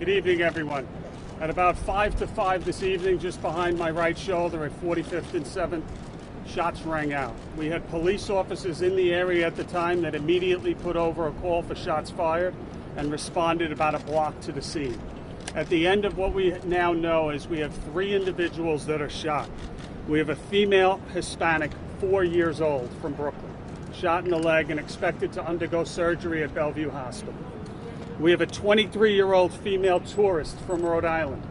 Good evening, everyone. At about 5 to 5 this evening, just behind my right shoulder at 45th and 7th, shots rang out. We had police officers in the area at the time that immediately put over a call for shots fired and responded about a block to the scene. At the end of what we now know is we have 3 individuals that are shot. We have a female Hispanic, 4 years old, from Brooklyn, shot in the leg and expected to undergo surgery at Bellevue Hospital. We have a 23-year-old female tourist from Rhode Island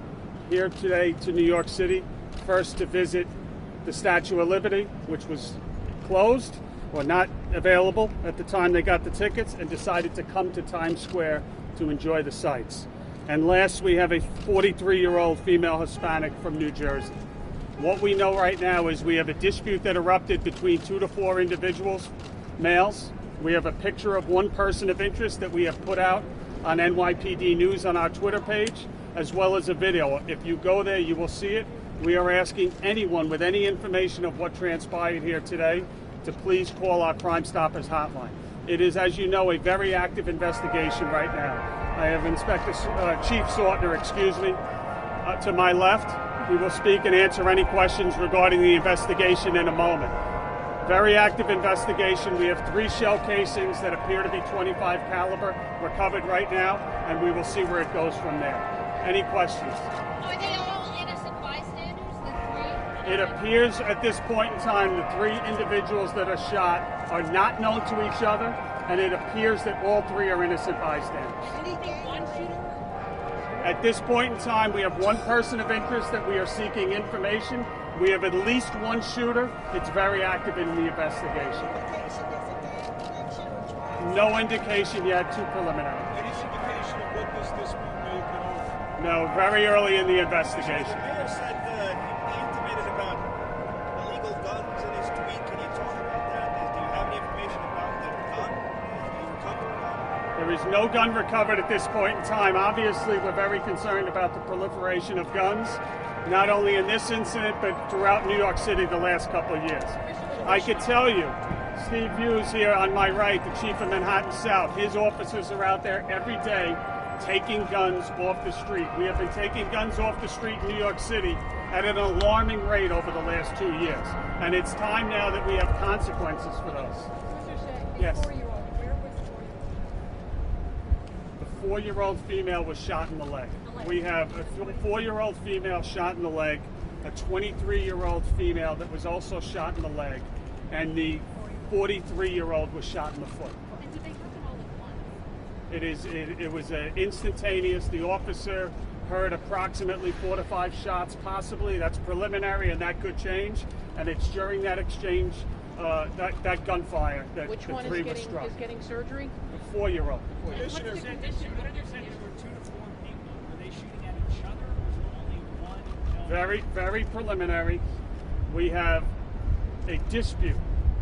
here today to New York City, first to visit the Statue of Liberty, which was closed or not available at the time they got the tickets, and decided to come to Times Square to enjoy the sights. And last, we have a 43-year-old female Hispanic from New Jersey. What we know right now is we have a dispute that erupted between 2 to 4 individuals, males. We have a picture of one person of interest that we have put out on NYPD News on our Twitter page, as well as a video. If you go there, you will see it. We are asking anyone with any information of what transpired here today to please call our Crime Stoppers hotline. It is, as you know, a very active investigation right now. I have Chief Sortner, to my left. He will speak and answer any questions regarding the investigation in a moment. Very active investigation. We have 3 shell casings that appear to be .25 caliber recovered right now, and we will see where it goes from there. Any questions? Are they all innocent bystanders, the 3? It appears at this point in time the 3 individuals that are shot are not known to each other, and it appears that all 3 are innocent bystanders. Anything one shooter? At this point in time, we have 1 person of interest that we are seeking information. We have at least 1 shooter. It's very active in the investigation. No indication yet, too preliminary. Any indication of what this dispute may have been over? No, very early in the investigation. The mayor said he intimated about illegal guns in his tweet. Can you talk about that? Do you have any information about the gun? Has he recovered a gun? There is no gun recovered at this point in time. Obviously, we're very concerned about the proliferation of guns, not only in this incident, but throughout New York City the last couple of years. I could tell you, Steve Hughes here on my right, the chief of Manhattan South, his officers are out there every day taking guns off the street. We have been taking guns off the street in New York City at an alarming rate over the last 2 years. And it's time now that we have consequences for those. Mr. Shea, Yes. 4-year-old, where was the 4-year-old? The 4-year-old female was shot in the leg. We have a 4-year-old female shot in the leg, a 23-year-old female that was also shot in the leg, and the 43-year-old was shot in the foot. And did they happen all at once? It was instantaneous. The officer heard approximately 4 to 5 shots, possibly. That's preliminary, and that could change. And it's during that exchange, that gunfire, that Which the one 3 is was struck. getting surgery? The 4-year-old. Commissioner, What are they saying? There were 2 to 4 people. Were they shooting at each other, or was there only one? Very, very preliminary. We have a dispute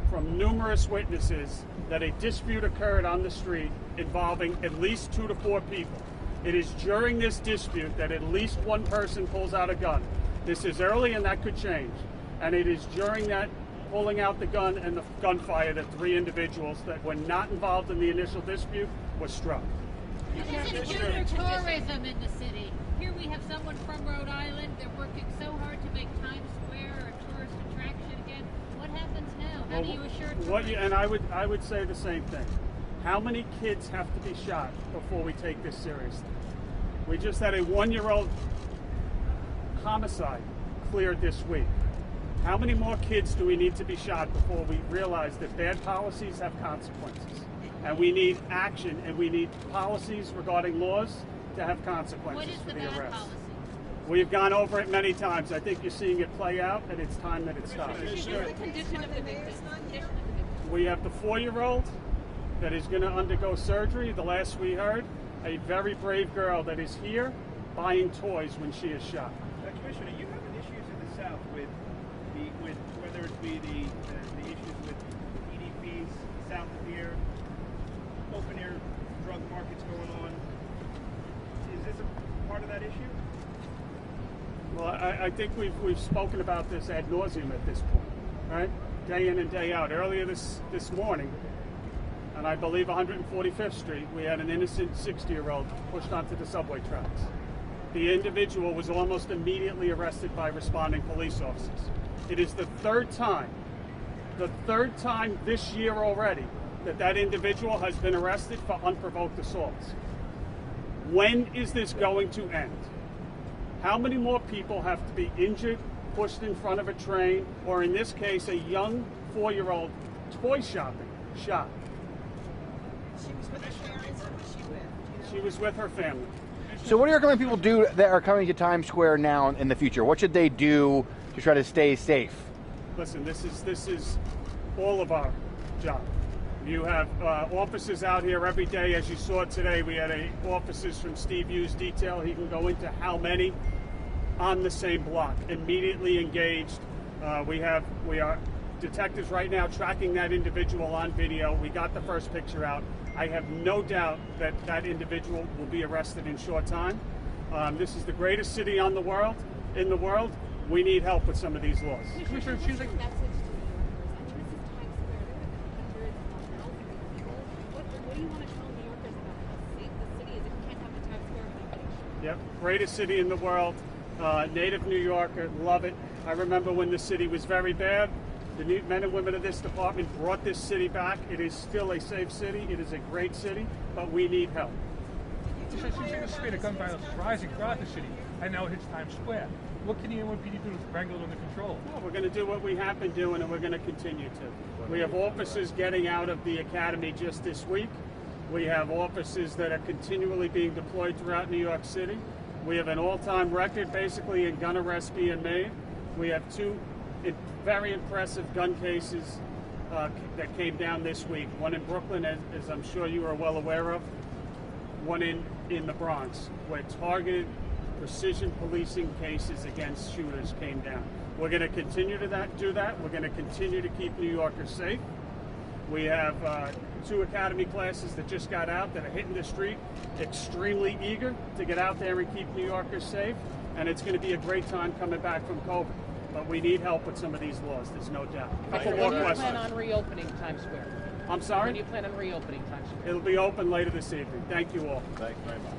from numerous witnesses that a dispute occurred on the street involving at least 2 to 4 people. It is during this dispute that at least 1 person pulls out a gun. This is early, and that could change. And it is during that pulling out the gun and the gunfire that 3 individuals that were not involved in the initial dispute were struck. This is good tourism in the city. Here we have someone from Rhode Island. They're working so hard to make Times Square a tourist attraction again. What happens now? How do you assure tourists? And I would say the same thing. How many kids have to be shot before we take this seriously? We just had a 1-year-old homicide cleared this week. How many more kids do we need to be shot before we realize that bad policies have consequences? And we need action, and we need policies regarding laws to have consequences What is for the the bad arrests. policy? We've gone over it many times. I think you're seeing it play out, and it's time that it stops. What is the condition of the victim? Condition of the victim. We have the 4-year-old that is going to undergo surgery. The last we heard, a very brave girl that is here buying toys when she is shot. Commissioner, you have an issues in the South with whether it be the issues with EDPs south of here, open air drug markets going on. Is this a part of that issue? Well, I think we've spoken about this ad nauseum at this point, right? Day in and day out. Earlier this morning, on I believe 145th Street, we had an innocent 60-year-old pushed onto the subway tracks. The individual was almost immediately arrested by responding police officers. It is the third time this year already that individual has been arrested for unprovoked assaults. When is this going to end? How many more people have to be injured, pushed in front of a train, or in this case, a young 4-year-old toy shopping shot? She was with her parents, or was she with? She was with her family. So what do you recommend people do that are coming to Times Square now in the future? What should they do to try to stay safe? Listen, this is all of our job. You have officers out here every day, as you saw today. We had officers from Steve Hughes Detail. He can go into how many on the same block, immediately engaged. We are detectives right now tracking that individual on video. We got the first picture out. I have no doubt that individual will be arrested in short time. This is the greatest city in the world. We need help with some of these laws. Commissioner, it seems like message to New Yorkers. I mean, this is Times Square. There are hundreds of thousands of people. What do you want to tell New Yorkers about how safe the city is if you can't have the Times Square celebration? Yep, greatest city in the world. Native New Yorker, love it. I remember when the city was very bad. The men and women of this department brought this city back. It is still a safe city. It is a great city, but we need help. It seems like the rate of gun violence is rising throughout the city, and now it hits Times Square. What can the NYPD do to wrangle it under control? Well, we're going to do what we have been doing, and we're going to continue to. We have officers getting out of the academy just this week. We have officers that are continually being deployed throughout New York City. We have an all-time record, basically, in gun arrests being made. We have 2 very impressive gun cases that came down this week. One in Brooklyn, as I'm sure you are well aware of. One in the Bronx, where targeted precision policing cases against shooters came down. We're going to continue to do that. We're going to continue to keep New Yorkers safe. We have 2 academy classes that just got out that are hitting the street, extremely eager to get out there and keep New Yorkers safe. And it's going to be a great time coming back from COVID. But we need help with some of these laws, there's no doubt. Couple more When do you questions. plan on reopening Times Square? I'm sorry? When do you plan on reopening Times Square? It'll be open later this evening. Thank you all. Thank you very much.